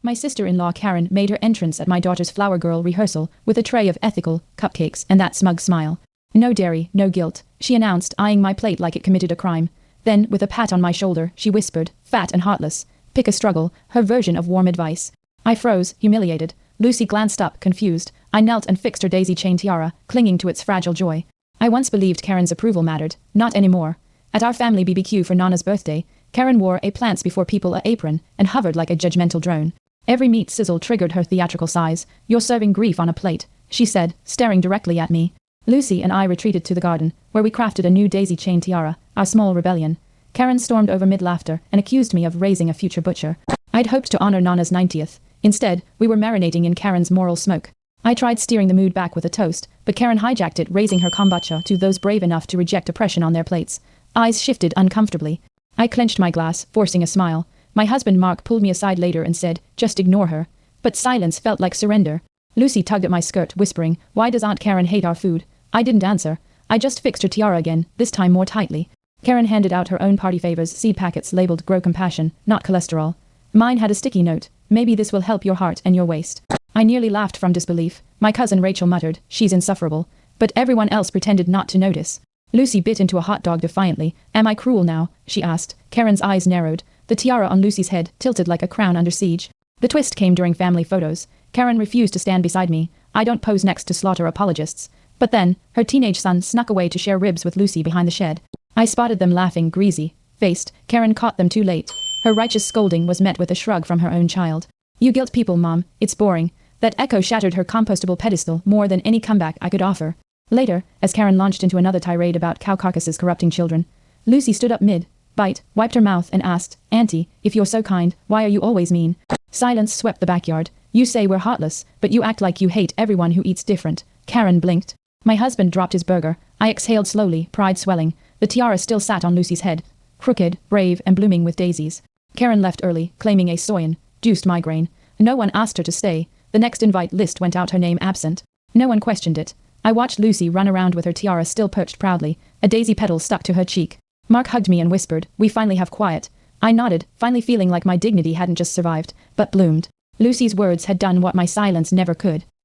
My sister-in-law Karen made her entrance at my daughter's flower girl rehearsal with a tray of ethical cupcakes and that smug smile. No dairy, no guilt, she announced, eyeing my plate like it committed a crime. Then, with a pat on my shoulder, she whispered, fat and heartless. Pick a struggle, her version of warm advice. I froze, humiliated. Lucy glanced up, confused. I knelt and fixed her daisy chain tiara, clinging to its fragile joy. I once believed Karen's approval mattered. Not anymore. At our family BBQ for Nana's birthday, Karen wore a plants before people apron and hovered like a judgmental drone. Every meat sizzle triggered her theatrical sighs. You're serving grief on a plate, she said, staring directly at me. Lucy and I retreated to the garden, where we crafted a new daisy chain tiara, our small rebellion. Karen stormed over mid-laughter and accused me of raising a future butcher. I'd hoped to honor Nana's 90th. Instead, we were marinating in Karen's moral smoke. I tried steering the mood back with a toast, but Karen hijacked it, raising her kombucha to those brave enough to reject oppression on their plates. Eyes shifted uncomfortably. I clenched my glass, forcing a smile. My husband Mark pulled me aside later and said, just ignore her. But silence felt like surrender. Lucy tugged at my skirt, whispering, why does Aunt Karen hate our food? I didn't answer. I just fixed her tiara again, this time more tightly. Karen handed out her own party favors, seed packets labeled Grow Compassion, not cholesterol. Mine had a sticky note. Maybe this will help your heart and your waist. I nearly laughed from disbelief. My cousin Rachel muttered, she's insufferable. But everyone else pretended not to notice. Lucy bit into a hot dog defiantly. Am I cruel now? She asked. Karen's eyes narrowed. The tiara on Lucy's head tilted like a crown under siege. The twist came during family photos. Karen refused to stand beside me. I don't pose next to slaughter apologists. But then, her teenage son snuck away to share ribs with Lucy behind the shed. I spotted them laughing, greasy-faced. Karen caught them too late. Her righteous scolding was met with a shrug from her own child. You guilt people, Mom. It's boring. That echo shattered her compostable pedestal more than any comeback I could offer. Later, as Karen launched into another tirade about cow carcasses corrupting children, Lucy stood up mid-bite, wiped her mouth and asked, Auntie, if you're so kind, why are you always mean? Silence swept the backyard. You say we're heartless, but you act like you hate everyone who eats different. Karen blinked. My husband dropped his burger. I exhaled slowly, pride swelling. The tiara still sat on Lucy's head, crooked, brave, and blooming with daisies. Karen left early, claiming a soyan-induced migraine. No one asked her to stay. The next invite list went out, her name absent. No one questioned it. I watched Lucy run around with her tiara still perched proudly, a daisy petal stuck to her cheek. Mark hugged me and whispered, we finally have quiet. I nodded, finally feeling like my dignity hadn't just survived, but bloomed. Lucy's words had done what my silence never could.